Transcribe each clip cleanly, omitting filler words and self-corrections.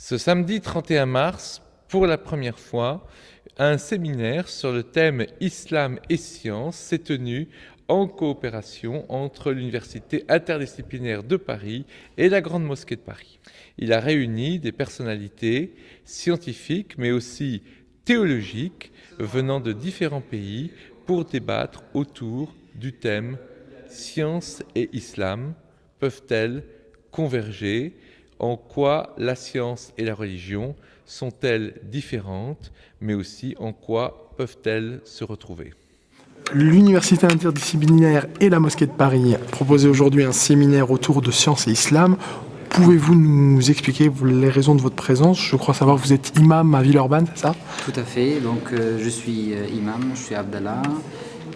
Ce samedi 31 mars, pour la première fois, un séminaire sur le thème Islam et sciences s'est tenu en coopération entre l'Université interdisciplinaire de Paris et la Grande Mosquée de Paris. Il a réuni des personnalités scientifiques mais aussi théologiques venant de différents pays pour débattre autour du thème « Science et islam peuvent-elles converger ? En quoi la science et la religion sont-elles différentes, mais aussi en quoi peuvent-elles se retrouver ? L'Université interdisciplinaire et la Mosquée de Paris proposent aujourd'hui un séminaire autour de science et islam. Pouvez-vous nous expliquer les raisons de votre présence? Je crois savoir que vous êtes imam à Villeurbanne, c'est ça? Tout à fait, donc je suis imam, je suis Abdallah,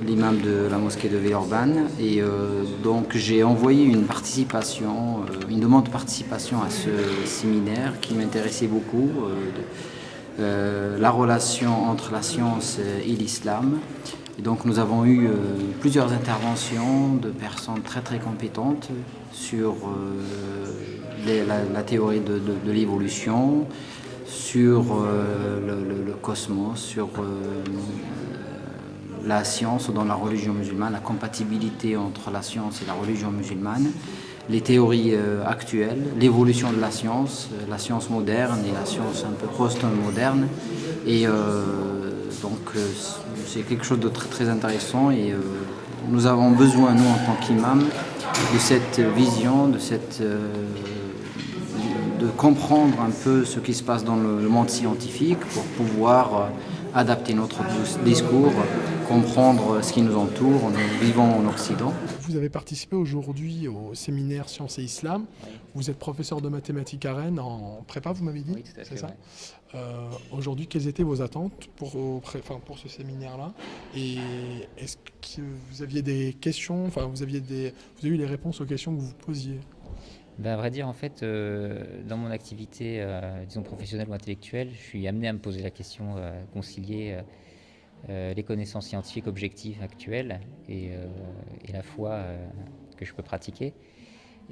l'imam de la mosquée de Villeurbanne, et donc j'ai envoyé une demande de participation à ce séminaire qui m'intéressait beaucoup, la relation entre la science et l'islam. Et donc nous avons eu plusieurs interventions de personnes très très compétentes sur la théorie de l'évolution, sur le cosmos, sur la science dans la religion musulmane, la compatibilité entre la science et la religion musulmane, les théories actuelles, l'évolution de la science moderne et la science un peu post-moderne. Et donc c'est quelque chose de très très intéressant, et nous avons besoin, nous en tant qu'imam, de cette vision, de comprendre un peu ce qui se passe dans le monde scientifique pour pouvoir adapter notre discours, comprendre ce qui nous entoure. Nous vivons en Occident. Vous avez participé aujourd'hui au séminaire Sciences et Islam. Vous êtes professeur de mathématiques à Rennes en prépa, vous m'avez dit? Oui, tout à fait, c'est ça. ouais. Aujourd'hui, quelles étaient vos attentes pour ce séminaire-là? Et est-ce que vous aviez des questions, vous avez eu les réponses aux questions que vous vous posiez? À vrai dire, en fait, dans mon activité, disons professionnelle ou intellectuelle, je suis amené à me poser la question, concilier les connaissances scientifiques objectives actuelles et la foi que je peux pratiquer.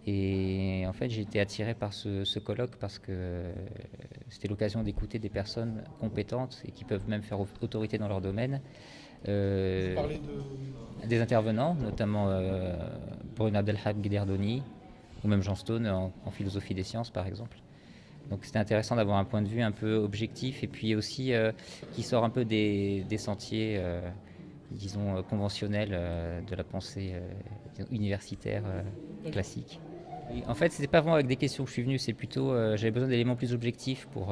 Et en fait, j'ai été attiré par ce colloque parce que c'était l'occasion d'écouter des personnes compétentes et qui peuvent même faire autorité dans leur domaine. Vous parlez Des intervenants, notamment Brune Abdelhak Guiderdoni, ou même Jean Stone en philosophie des sciences, par exemple. Donc c'était intéressant d'avoir un point de vue un peu objectif et puis aussi qui sort un peu des sentiers, disons, conventionnels de la pensée universitaire classique. Et en fait, c'était pas vraiment avec des questions que je suis venu, c'est plutôt, j'avais besoin d'éléments plus objectifs pour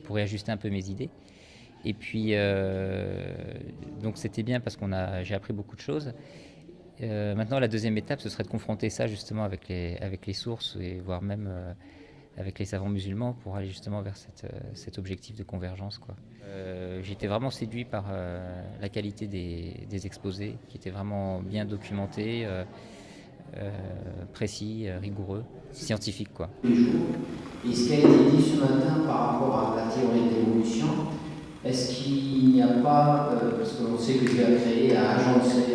réajuster un peu mes idées. Et puis, donc c'était bien parce j'ai appris beaucoup de choses. Maintenant, la deuxième étape, ce serait de confronter ça justement avec les sources et voire même avec les savants musulmans pour aller justement vers cet objectif de convergence, quoi. J'étais vraiment séduit par la qualité des exposés, qui étaient vraiment bien documentés, précis, rigoureux, scientifiques, quoi. Et ce qui a été dit ce matin par rapport à la théorie de l'évolution, est-ce qu'il n'y a pas, parce qu'on sait que Dieu a créé et a agencé, et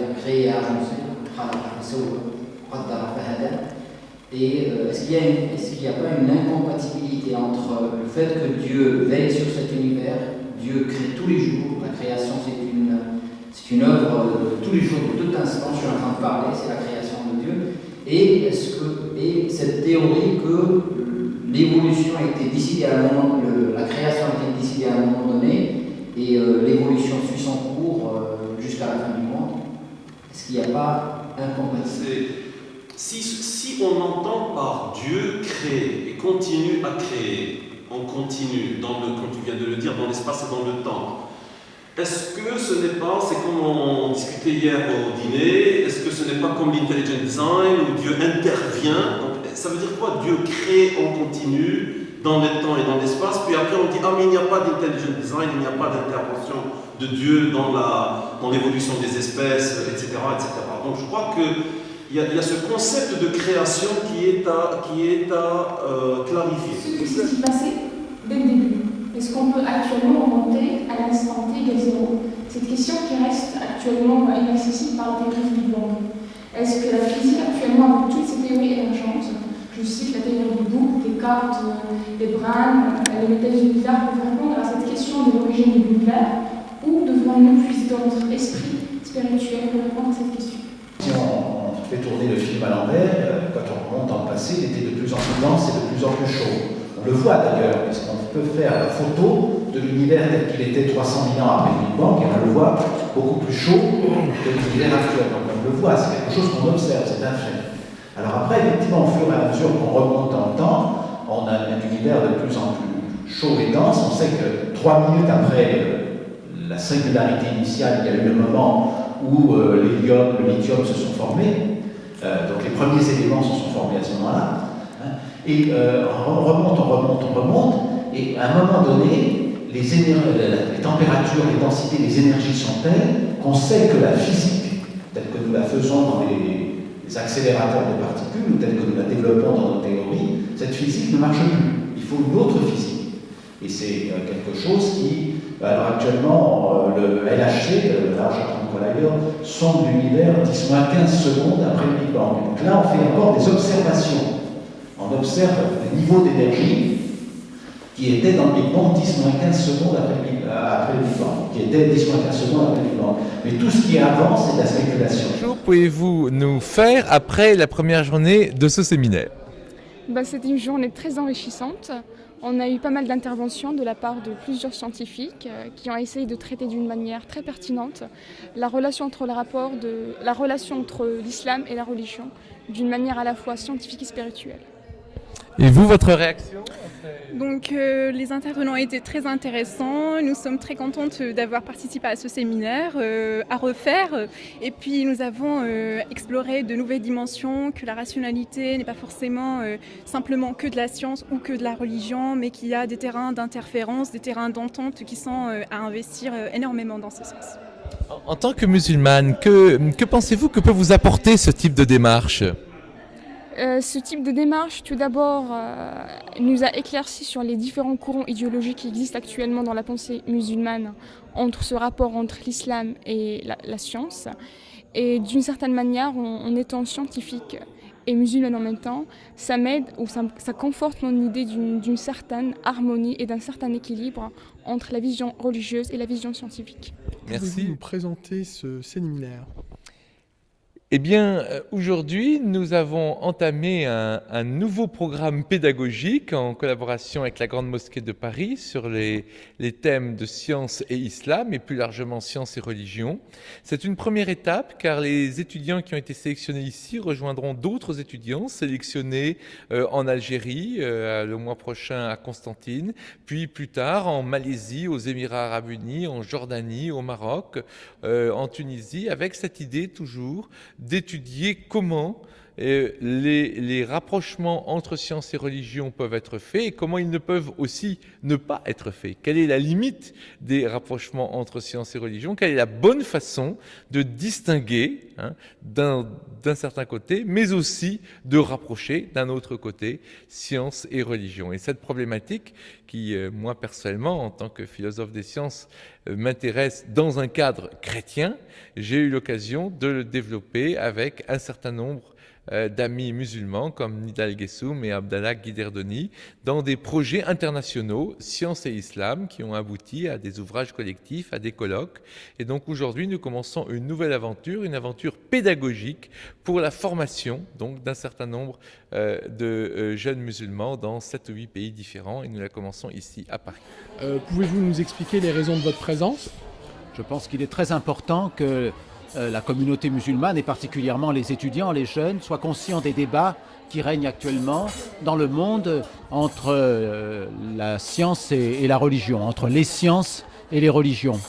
est-ce qu'il n'y a pas une incompatibilité entre le fait que Dieu veille sur cet univers, Dieu crée tous les jours, la création c'est une œuvre de tous les jours, de tout instant, je suis en train de parler, c'est la création de Dieu, et cette théorie que l'évolution a été décidée à un moment, la création a été décidée à un moment donné, et l'évolution suit son cours jusqu'à la fin du monde, est-ce qu'il n'y a pas incompatibilité? Si on entend par Dieu créer et continue à créer, on continue, comme tu viens de le dire, dans l'espace et dans le temps, est-ce que ce n'est pas, c'est comme on discutait hier au dîner, est-ce que ce n'est pas comme l'intelligent design où Dieu intervient? Donc, ça veut dire quoi? Dieu crée en continu dans le temps et dans l'espace, puis après on dit ah mais il n'y a pas d'intelligent design, il n'y a pas d'intervention de Dieu dans l'évolution des espèces, etc., etc. Donc je crois qu'il y a ce concept de création qui est à clarifier. Ce qui s'est passé dès le début. Est-ce qu'on peut actuellement remonter à l'instant T égale 0? Cette question qui reste actuellement inaccessible par la théorie du Big Bang. Est-ce que la physique actuellement, avec toutes ces théories émergentes, Je cite la théorie du bouc, Descartes, Browne, les méthodes de l'univers pour répondre à cette question de l'origine de l'univers. Où devons-nous puiser dans notre esprit spirituel pour répondre à cette question? Si on fait tourner le film à l'envers, quand on remonte dans le passé, il était de plus en plus dense et de plus en plus chaud. On le voit d'ailleurs, puisqu'on peut faire la photo de l'univers tel qu'il était 300 000 ans après le Big Bang, et on le voit beaucoup plus chaud que l'univers actuel. Donc on le voit, c'est quelque chose qu'on observe, c'est un fait. Alors après, effectivement, au fur et à mesure qu'on remonte dans le temps, on a un univers de plus en plus chaud et dense. On sait que 3 minutes après la singularité initiale, il y a eu le moment où l'hélium, le lithium se sont formés. Donc les premiers éléments se sont formés à ce moment-là. Et on remonte, et à un moment donné, les températures, les densités, les énergies sont telles qu'on sait que la physique, telle que nous la faisons dans les accélérateurs de particules, ou telle que nous la développons dans nos théories, cette physique ne marche plus. Il faut une autre physique. Et c'est quelque chose qui, alors actuellement, le LHC, le Large Hadron Collider, sonde l'univers 10-15 secondes après le Big Bang. Donc là, on fait encore des observations. On observe le niveau d'énergie qui était dans le Big Bang 10-15 secondes après le Big Bang, qui était 10-15 secondes après le Big Bang. Mais tout ce qui est avant, c'est de la spéculation. Bonjour, pouvez-vous nous faire après la première journée de ce séminaire? C'était une journée très enrichissante. On a eu pas mal d'interventions de la part de plusieurs scientifiques qui ont essayé de traiter d'une manière très pertinente la relation entre l'islam et la religion, d'une manière à la fois scientifique et spirituelle. Et vous, votre réaction? Donc les intervenants étaient très intéressants, nous sommes très contentes d'avoir participé à ce séminaire à refaire, et puis nous avons exploré de nouvelles dimensions, que la rationalité n'est pas forcément simplement que de la science ou que de la religion, mais qu'il y a des terrains d'interférence, des terrains d'entente qui sont à investir énormément dans ce sens. En tant que musulmane, que pensez-vous que peut vous apporter ce type de démarche? Ce type de démarche, tout d'abord, nous a éclairci sur les différents courants idéologiques qui existent actuellement dans la pensée musulmane, entre ce rapport entre l'islam et la science. Et d'une certaine manière, en étant scientifique et musulmane en même temps, ça m'aide ou ça conforte mon idée d'une certaine harmonie et d'un certain équilibre entre la vision religieuse et la vision scientifique. Merci. Pouvez-vous nous présenter ce séminaire? Eh bien, aujourd'hui, nous avons entamé un nouveau programme pédagogique en collaboration avec la Grande Mosquée de Paris sur les thèmes de science et islam, et plus largement science et religion. C'est une première étape, car les étudiants qui ont été sélectionnés ici rejoindront d'autres étudiants sélectionnés en Algérie, le mois prochain à Constantine, puis plus tard en Malaisie, aux Émirats Arabes Unis, en Jordanie, au Maroc, en Tunisie, avec cette idée toujours d'étudier comment les rapprochements entre science et religion peuvent être faits et comment ils ne peuvent aussi ne pas être faits. Quelle est la limite des rapprochements entre science et religion? Quelle est la bonne façon de distinguer d'un certain côté, mais aussi de rapprocher d'un autre côté science et religion? Et cette problématique qui, moi personnellement, en tant que philosophe des sciences, m'intéresse dans un cadre chrétien, j'ai eu l'occasion de le développer avec un certain nombre d'amis musulmans comme Nidal Gessoum et Abdallah Guiderdoni dans des projets internationaux, science et islam, qui ont abouti à des ouvrages collectifs, à des colloques. Et donc aujourd'hui, nous commençons une nouvelle aventure, une aventure pédagogique pour la formation donc d'un certain nombre de jeunes musulmans dans 7 ou 8 pays différents. Et nous la commençons ici à Paris. Pouvez-vous nous expliquer les raisons de votre présence? Je pense qu'il est très important que la communauté musulmane, et particulièrement les étudiants, les jeunes, soient conscients des débats qui règnent actuellement dans le monde entre la science et la religion, entre les sciences et les religions.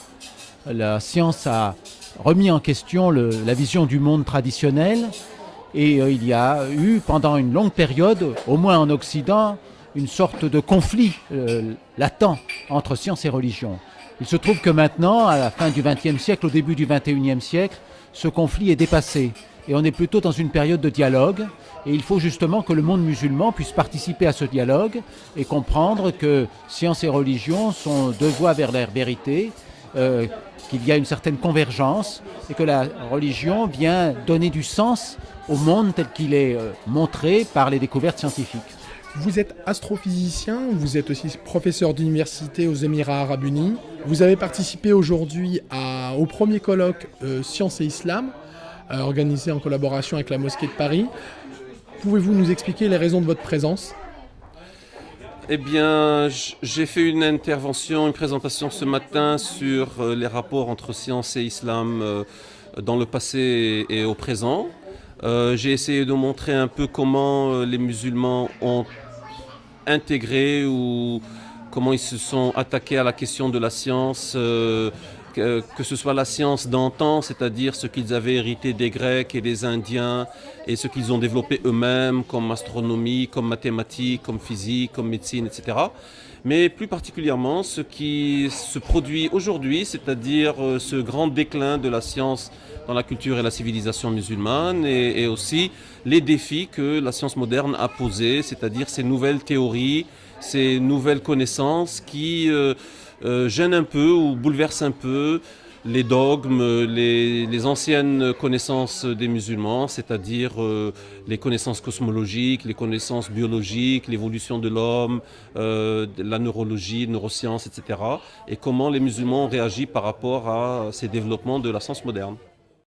La science a remis en question la vision du monde traditionnel, et il y a eu pendant une longue période, au moins en Occident, une sorte de conflit latent entre science et religion. Il se trouve que maintenant, à la fin du XXe siècle, au début du XXIe siècle, ce conflit est dépassé. Et on est plutôt dans une période de dialogue. Et il faut justement que le monde musulman puisse participer à ce dialogue et comprendre que science et religion sont deux voies vers la vérité qu'il y a une certaine convergence et que la religion vient donner du sens au monde tel qu'il est montré par les découvertes scientifiques. Vous êtes astrophysicien, vous êtes aussi professeur d'université aux Émirats Arabes Unis. Vous avez participé aujourd'hui au premier colloque Science et Islam, organisé en collaboration avec la Mosquée de Paris. Pouvez-vous nous expliquer les raisons de votre présence ? Eh bien, j'ai fait une présentation ce matin sur les rapports entre science et islam dans le passé et au présent. J'ai essayé de montrer un peu comment les musulmans ont intégré ou comment ils se sont attaqués à la question de la science, que ce soit la science d'antan, c'est-à-dire ce qu'ils avaient hérité des Grecs et des Indiens et ce qu'ils ont développé eux-mêmes comme astronomie, comme mathématiques, comme physique, comme médecine, etc. Mais plus particulièrement ce qui se produit aujourd'hui, c'est-à-dire ce grand déclin de la science dans la culture et la civilisation musulmane et aussi les défis que la science moderne a posés, c'est-à-dire ces nouvelles théories, ces nouvelles connaissances qui gênent un peu ou bouleversent un peu les dogmes, les anciennes connaissances des musulmans, c'est-à-dire les connaissances cosmologiques, les connaissances biologiques, l'évolution de l'homme, la neurologie, neurosciences, etc. Et comment les musulmans ont réagi par rapport à ces développements de la science moderne.